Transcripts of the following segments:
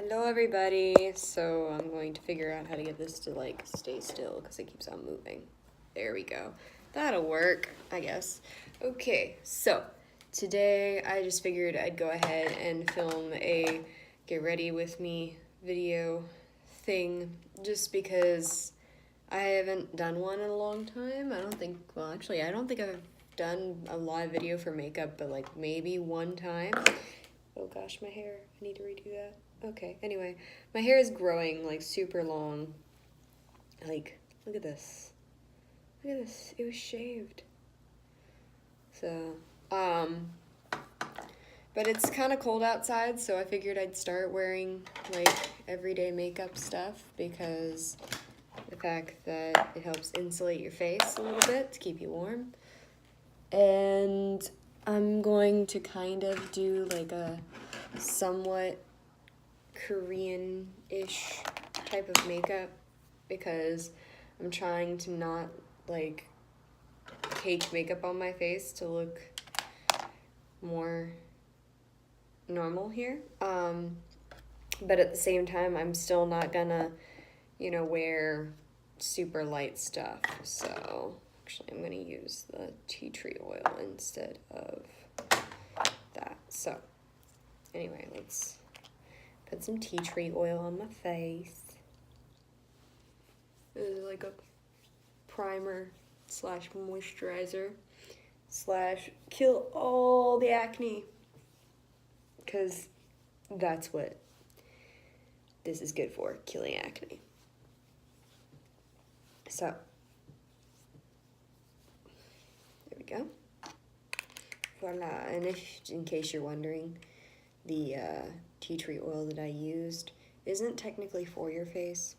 Hello everybody. So I'm going to figure out how to get this to like stay still because it keeps on moving. There we go. That'll work, I guess. Okay, so today I just figured I'd go ahead and film a get ready with me video thing just because I haven't done one in a long time. I don't think I've done a live video for makeup, but like maybe one time. Oh gosh, my hair. I need to redo that. Okay, anyway, my hair is growing like super long. Like, look at this. Look at this. It was shaved. So, but it's kind of cold outside, so I figured I'd start wearing like everyday makeup stuff because the fact that it helps insulate your face a little bit to keep you warm. And I'm going to kind of do like a somewhat Korean-ish type of makeup because I'm trying to not like cake makeup on my face to look more normal here. But at the same time, I'm still not gonna, wear super light stuff. So actually, I'm gonna use the tea tree oil instead of that. So anyway, let's put some tea tree oil on my face. This is like a primer slash moisturizer slash kill all the acne, because that's what this is good for, killing acne. So there we go. Voila. And in case you're wondering, the tea tree oil that I used isn't technically for your face,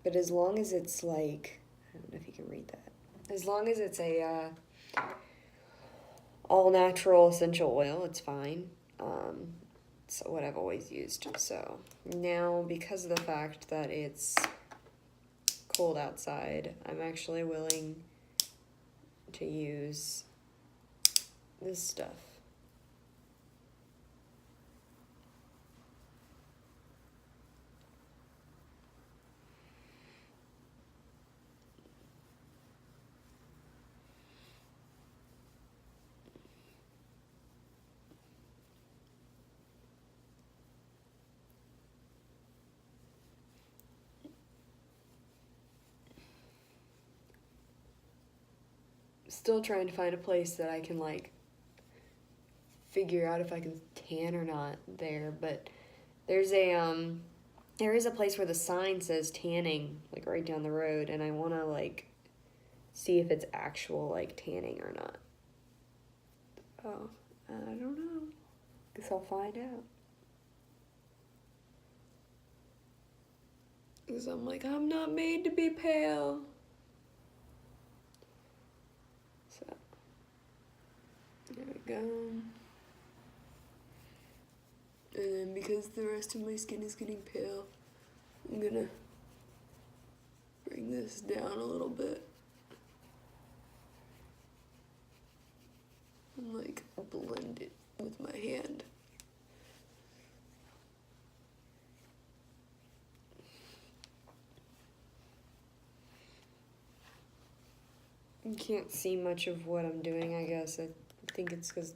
but as long as it's like, I don't know if you can read that, as long as it's a all natural essential oil, it's fine. It's what I've always used. So now, because of the fact that it's cold outside, I'm actually willing to use this stuff. Still trying to find a place that I can like figure out if I can tan or not there, but there is a place where the sign says tanning like right down the road, and I want to like see if it's actual like tanning or not. Oh, I don't know. Guess I'll find out. Because I'm like, I'm not made to be pale. So, there we go. And then because the rest of my skin is getting pale, I'm gonna bring this down a little bit. And like blend it with my hand. You can't see much of what I'm doing, I guess. I think it's because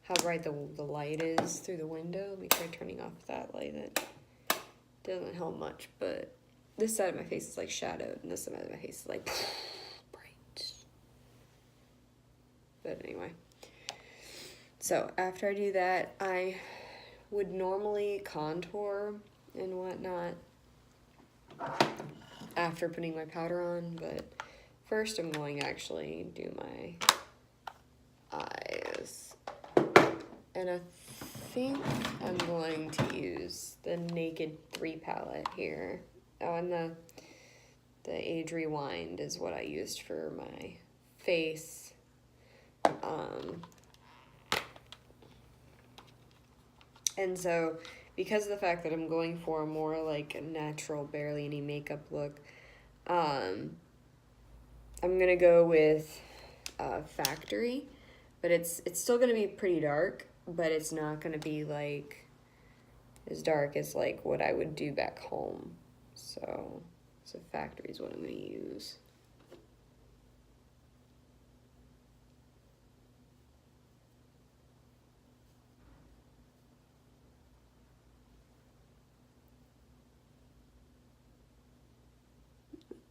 how bright the light is through the window. Let me try turning off that light. That doesn't help much, but this side of my face is like shadowed, and this side of my face is like bright. But anyway. So after I do that, I would normally contour and whatnot after putting my powder on, but first I'm going to actually do my eyes. And I think I'm going to use the Naked 3 palette here. Oh, and the Age Rewind is what I used for my face. And so, because of the fact that I'm going for a more like natural, barely any makeup look, I'm gonna go with Factory, but it's still gonna be pretty dark, but it's not gonna be like as dark as like what I would do back home. So factory is what I'm gonna use.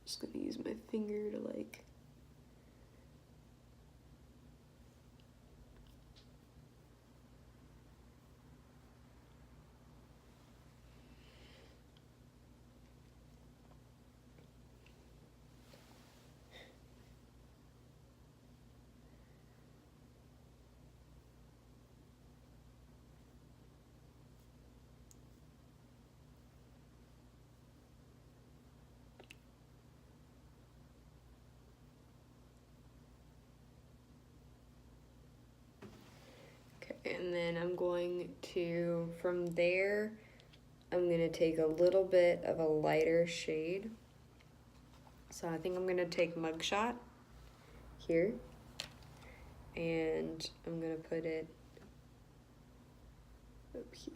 Just gonna use my finger to like and then I'm going to, from there, I'm gonna take a little bit of a lighter shade. So I think I'm gonna take Mugshot here, and I'm gonna put it up here.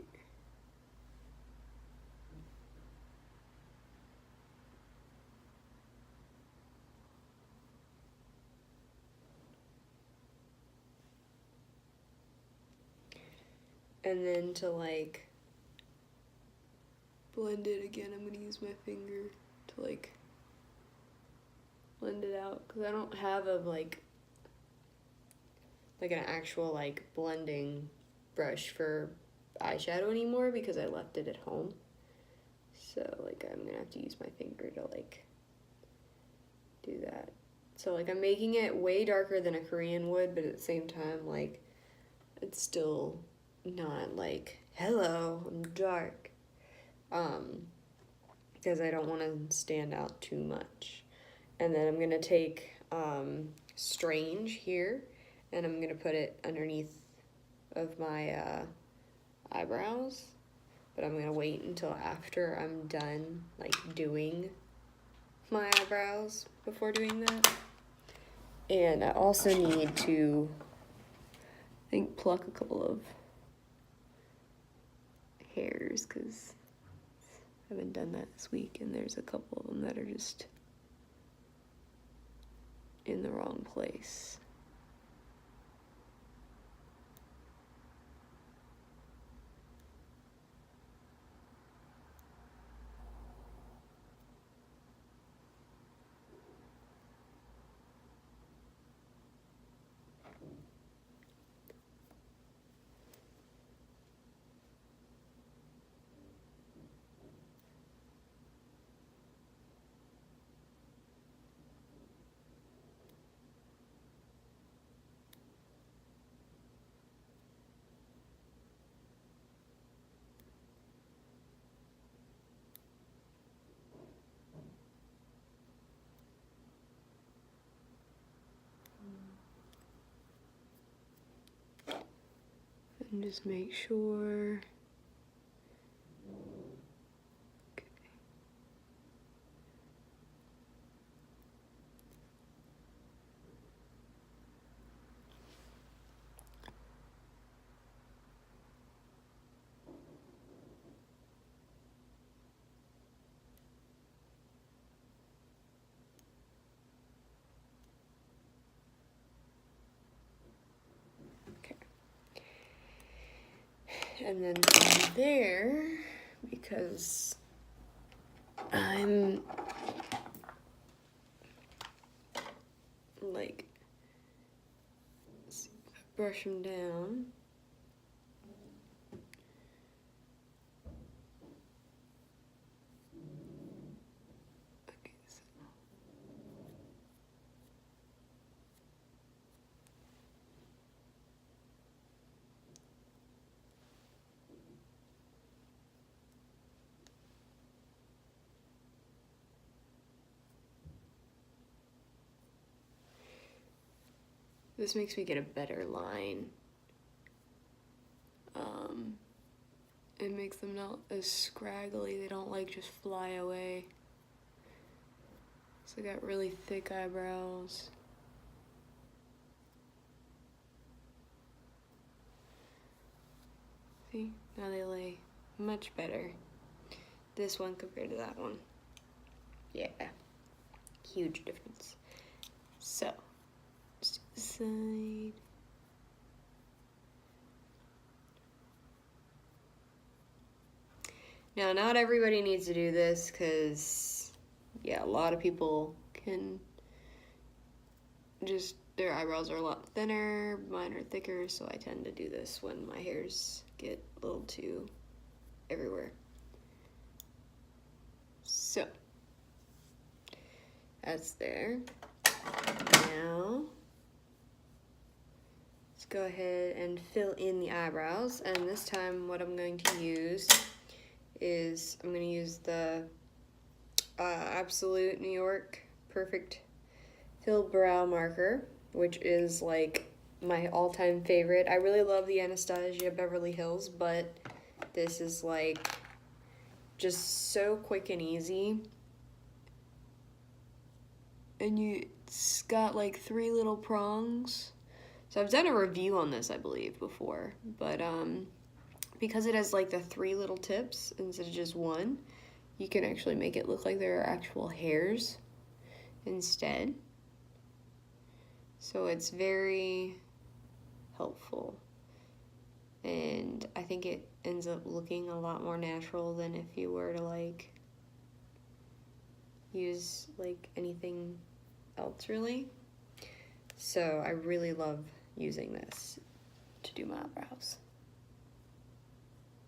And then to like blend it again, I'm gonna use my finger to like blend it out, because I don't have a like an actual like blending brush for eyeshadow anymore because I left it at home. So like I'm gonna have to use my finger to like do that. So like I'm making it way darker than a Korean would, but at the same time like it's still not like, hello, I'm dark. Because I don't want to stand out too much. And then I'm gonna take Strange here, and I'm gonna put it underneath of my eyebrows, but I'm gonna wait until after I'm done like doing my eyebrows before doing that. And I also need to, I think, pluck a couple of hairs, because I haven't done that this week, and there's a couple of them that are just in the wrong place. And just make sure. Okay. And then from there, because I'm like, brush them down. Okay, so. This makes me get a better line. It makes them not as scraggly. They don't like just fly away. So I got really thick eyebrows. See, now they lay much better. This one compared to that one. Yeah, huge difference. So, just this side. Now, not everybody needs to do this because, yeah, a lot of people can just, their eyebrows are a lot thinner, mine are thicker, so I tend to do this when my hairs get a little too everywhere. So, that's there. Now, let's go ahead and fill in the eyebrows, and this time what I'm going to use is I'm going to use the Absolute New York Perfect Fill Brow Marker, which is like my all-time favorite. I really love the Anastasia Beverly Hills, but this is like just so quick and easy. And it's got like 3 little prongs. So I've done a review on this, I believe, before, but because it has like the 3 little tips instead of just 1, you can actually make it look like there are actual hairs instead. So it's very helpful. And I think it ends up looking a lot more natural than if you were to like use like anything else really. So I really love using this to do my eyebrows.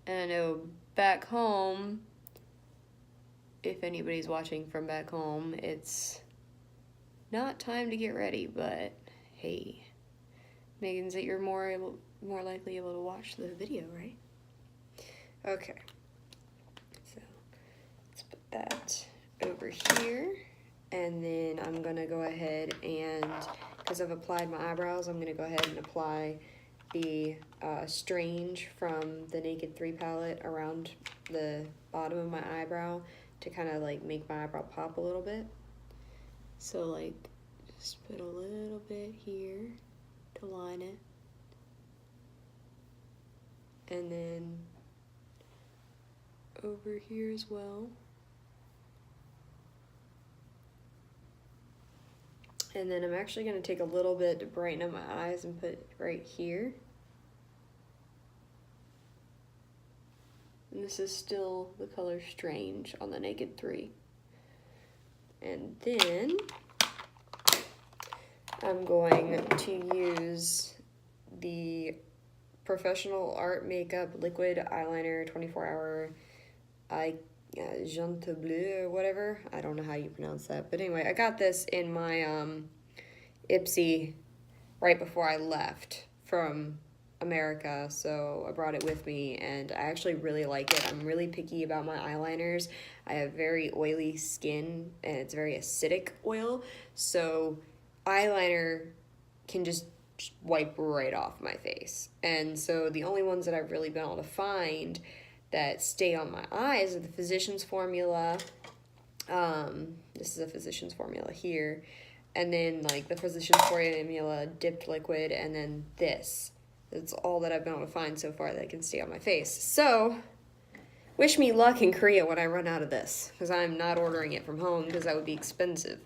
And I know back home, if anybody's watching from back home, it's not time to get ready, but hey, means that you're more likely able to watch the video, right? Okay, so let's put that over here, and then I'm gonna go ahead and, because I've applied my eyebrows, I'm gonna go ahead and apply the Strange from the Naked 3 palette around the bottom of my eyebrow to kind of like make my eyebrow pop a little bit. So like just put a little bit here to line it, and then over here as well. And then I'm actually going to take a little bit to brighten up my eyes and put it right here. And this is still the color Strange on the Naked 3. And then I'm going to use the Professional Art Makeup Liquid Eyeliner 24-hour Jaune Bleu or whatever. I don't know how you pronounce that. But anyway, I got this in my Ipsy right before I left from America, so I brought it with me, and I actually really like it. I'm really picky about my eyeliners. I have very oily skin, and it's very acidic oil, so eyeliner can just wipe right off my face. And so the only ones that I've really been able to find that stay on my eyes are the Physicians Formula. This is a Physicians Formula here, and then like the Physicians Formula dipped liquid, and then this. That's all that I've been able to find so far that can stay on my face. So, wish me luck in Korea when I run out of this, because I'm not ordering it from home because that would be expensive.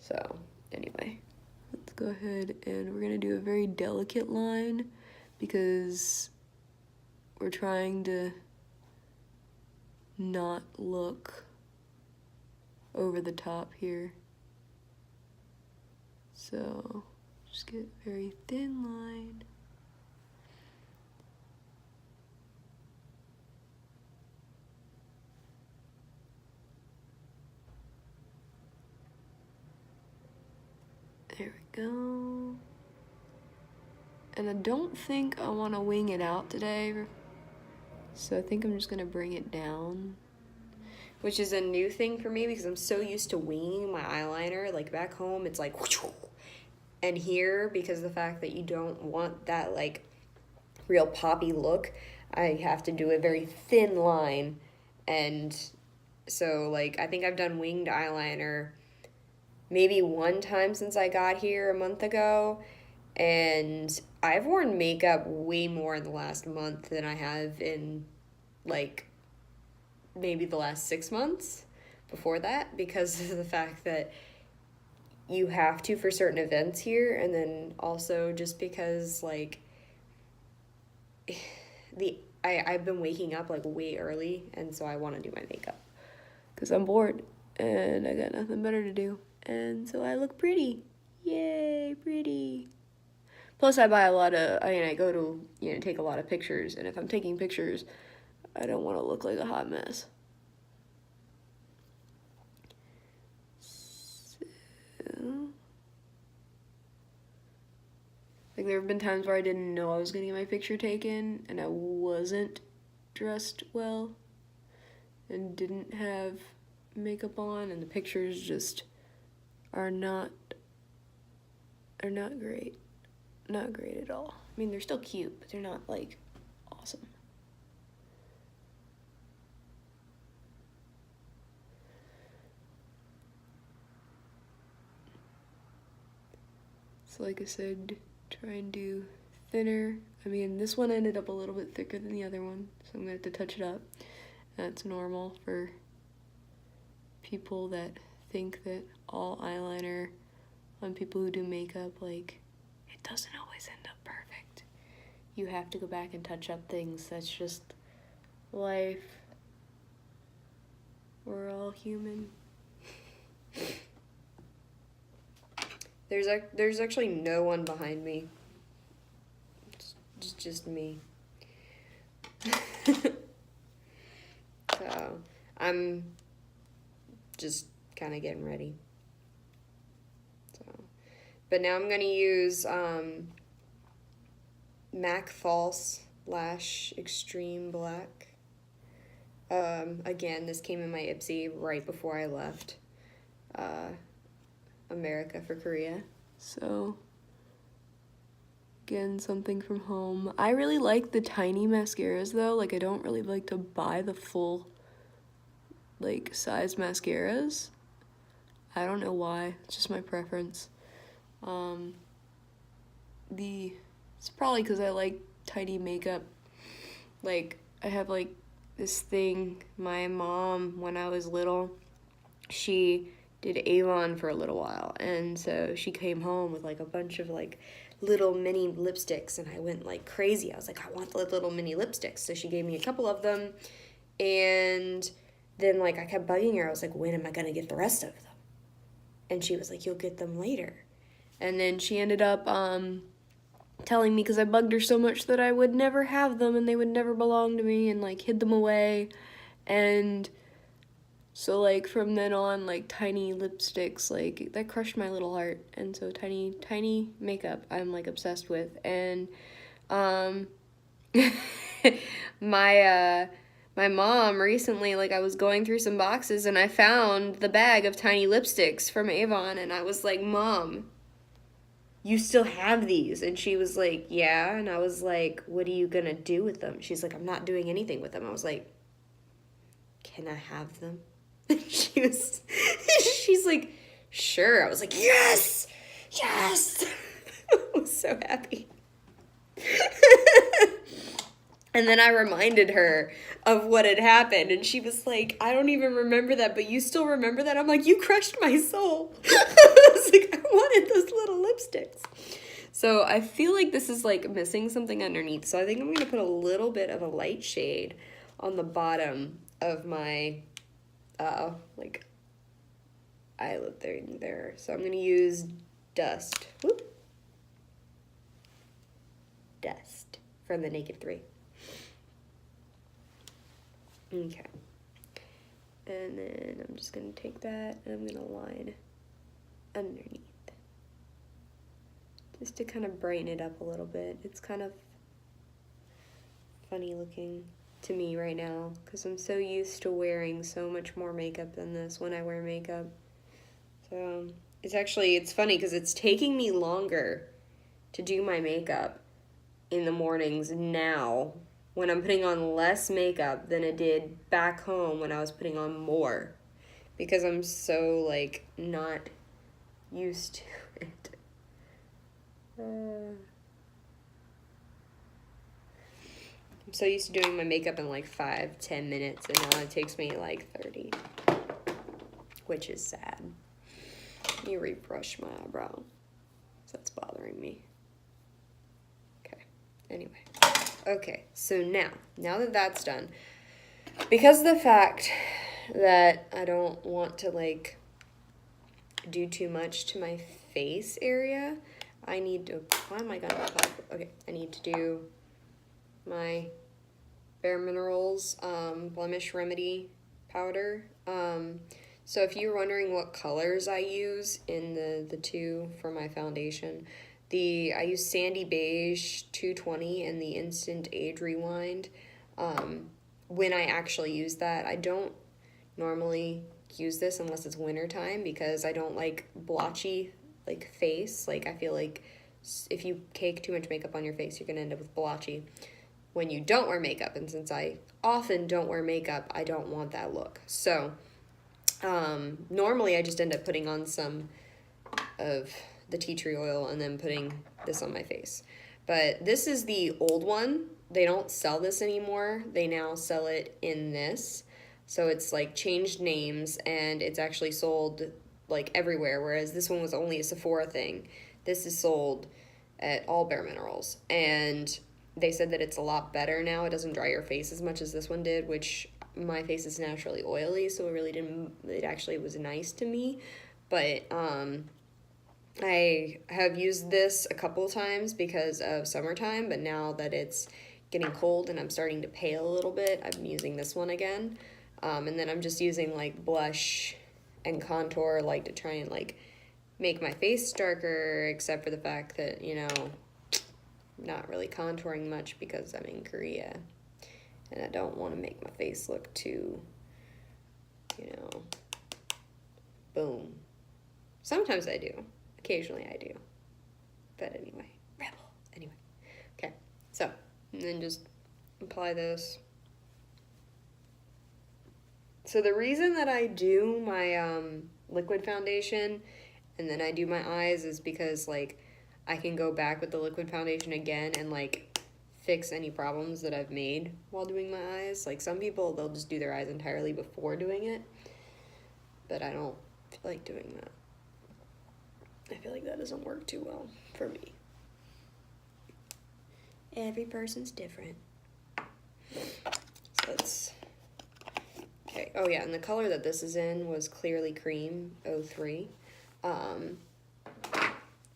So, anyway, let's go ahead and we're going to do a very delicate line because we're trying to not look over the top here. So, just get a very thin line. There we go. And I don't think I want to wing it out today, so I think I'm just going to bring it down, which is a new thing for me because I'm so used to winging my eyeliner. Like back home, it's like, and here, because of the fact that you don't want that like real poppy look, I have to do a very thin line. And so like I think I've done winged eyeliner maybe one time since I got here a month ago, and I've worn makeup way more in the last month than I have in like, maybe the last 6 months before that, because of the fact that you have to for certain events here, and then also just because, like, I've been waking up, like, way early, and so I want to do my makeup. Because I'm bored, and I got nothing better to do, and so I look pretty. Yay, pretty. Plus, I go to, take a lot of pictures, and if I'm taking pictures, I don't want to look like a hot mess. Like, there have been times where I didn't know I was gonna get my picture taken, and I wasn't dressed well, and didn't have makeup on, and the pictures just are not great. Not great at all. I mean, they're still cute, but they're not, like, awesome. So like I said, try and do thinner. I mean, this one ended up a little bit thicker than the other one, so I'm gonna have to touch it up. That's normal for people that think that all eyeliner on people who do makeup, like, it doesn't always end up perfect. You have to go back and touch up things. That's just life. We're all human. There's actually no one behind me. It's just me. So I'm just kind of getting ready. So, but now I'm gonna use MAC False Lash Extreme Black. Again, this came in my Ipsy right before I left America for Korea. So, again, something from home. I really like the tiny mascaras though. Like, I don't really like to buy the full, like, size mascaras. I don't know why. It's just my preference. It's probably because I like tiny makeup. Like, I have, like, this thing. My mom, when I was little, she did Avon for a little while, and so she came home with, like, a bunch of, like, little mini lipsticks, and I went, like, crazy. I was like, I want the little mini lipsticks. So she gave me a couple of them, and then, like, I kept bugging her. I was like, when am I gonna get the rest of them? And she was like, you'll get them later. And then she ended up telling me, because I bugged her so much, that I would never have them and they would never belong to me, and, like, hid them away. And so, like, from then on, like, tiny lipsticks, like, that crushed my little heart. And so tiny makeup I'm, like, obsessed with. And my mom recently, like, I was going through some boxes and I found the bag of tiny lipsticks from Avon, and I was like, Mom, you still have these? And she was like, yeah. And I was like, what are you gonna do with them? She's like, I'm not doing anything with them. I was like, can I have them? She's like, sure. I was like, yes! Yes! I was so happy. And then I reminded her of what had happened, and she was like, I don't even remember that, but you still remember that? I'm like, you crushed my soul. I was like, I wanted those little lipsticks. So I feel like this is, like, missing something underneath, so I think I'm going to put a little bit of a light shade on the bottom of my, like, eyelid there. So I'm going to use Dust. Whoop. Dust from the Naked 3. Okay. And then I'm just going to take that and I'm going to line underneath. Just to kind of brighten it up a little bit. It's kind of funny looking to me right now because I'm so used to wearing so much more makeup than this when I wear makeup. So it's funny because it's taking me longer to do my makeup in the mornings now when I'm putting on less makeup than it did back home when I was putting on more, because I'm so, like, not used to it. I'm so used to doing my makeup in like 5-10 minutes, and now it takes me like 30, which is sad. Let me rebrush my eyebrow. That's bothering me. Okay, anyway. Okay, so now that that's done, because of the fact that I don't want to like do too much to my face area, I need to, why am I gonna apply? Okay, I need to do my Bare Minerals Blemish Remedy powder. So if you're wondering what colors I use in the two for my foundation, I use Sandy Beige 220 and the Instant Age Rewind. When I actually use that, I don't normally use this unless it's winter time because I don't like blotchy like face. Like I feel like if you cake too much makeup on your face, you're gonna end up with blotchy when you don't wear makeup. And since I often don't wear makeup, I don't want that look. So normally I just end up putting on some of the tea tree oil and then putting this on my face. But this is the old one. They don't sell this anymore. They now sell it in this. So it's like changed names and it's actually sold like everywhere, whereas this one was only a Sephora thing. This is sold at all Bare Minerals. And they said that it's a lot better now. It doesn't dry your face as much as this one did, which my face is naturally oily, so it actually was nice to me. But I have used this a couple of times because of summertime, but now that it's getting cold and I'm starting to pale a little bit, I'm using this one again. And then I'm just using like blush and contour like to try and like make my face darker, except for the fact that, you know, not really contouring much because I'm in Korea and I don't want to make my face look too, you know, boom. Sometimes I do. Occasionally I do. But anyway, rebel. Anyway. Okay. So, and then just apply this. So the reason that I do my liquid foundation and then I do my eyes is because like I can go back with the liquid foundation again and like fix any problems that I've made while doing my eyes. Like some people, they'll just do their eyes entirely before doing it, but I don't feel like doing that. I feel like that doesn't work too well for me. Every person's different. So let's, okay, oh yeah, and the color that this is in was Clearly Cream 03.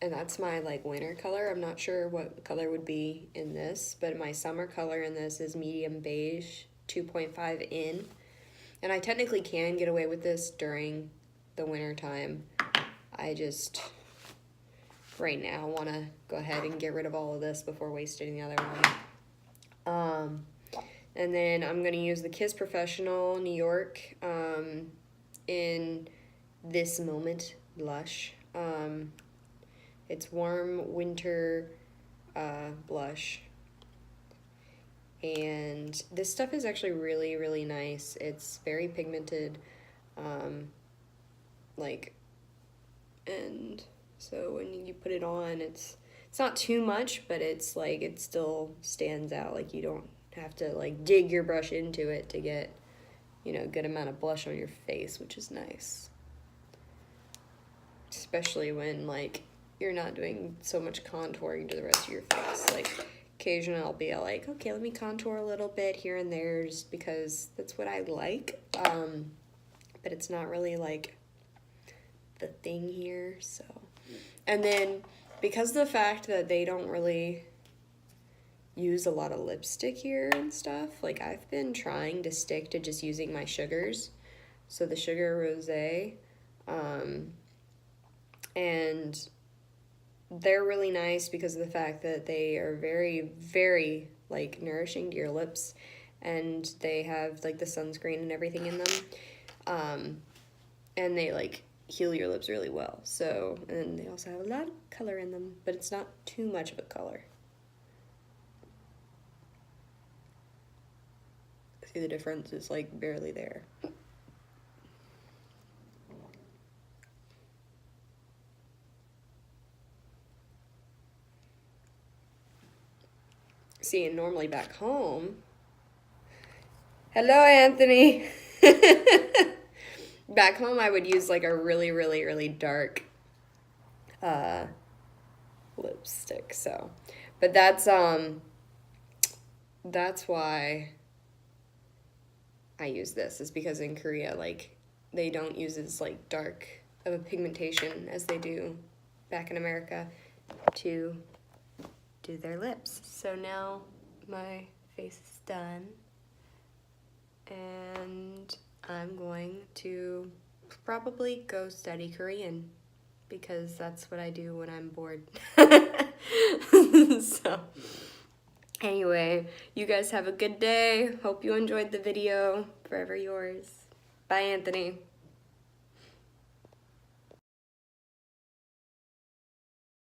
And that's my like winter color. I'm not sure what color would be in this, but my summer color in this is Medium Beige 2.5 in. And I technically can get away with this during the winter time. I just right now want to go ahead and get rid of all of this before wasting the other one. And then I'm going to use the Kiss Professional New York in This Moment blush. It's Warm Winter blush. And this stuff is actually really, really nice. It's very pigmented. And so when you put it on, it's not too much, but it's like, it still stands out. Like you don't have to like dig your brush into it to get, you know, a good amount of blush on your face, which is nice. Especially when like you're not doing so much contouring to the rest of your face. Like occasionally I'll be like, okay, let me contour a little bit here and there just because that's what I like. But it's not really like the thing here, so. And then because of the fact that they don't really use a lot of lipstick here and stuff, like I've been trying to stick to just using my sugars. So the Sugar Rosé, and they're really nice because of the fact that they are very, very like nourishing to your lips, and they have like the sunscreen and everything in them, and they like heal your lips really well. So, and they also have a lot of color in them, but it's not too much of a color. See the difference is like barely there. seeing normally back home. Hello, Anthony. Back home, I would use like a really, really, really dark lipstick. So, but that's why I use this, is because in Korea, like, they don't use as like dark of a pigmentation as they do back in America to do their lips. So now my face is done, and I'm going to probably go study Korean because that's what I do when I'm bored. So anyway, you guys have a good day. Hope you enjoyed the video. Forever yours. Bye, Anthony.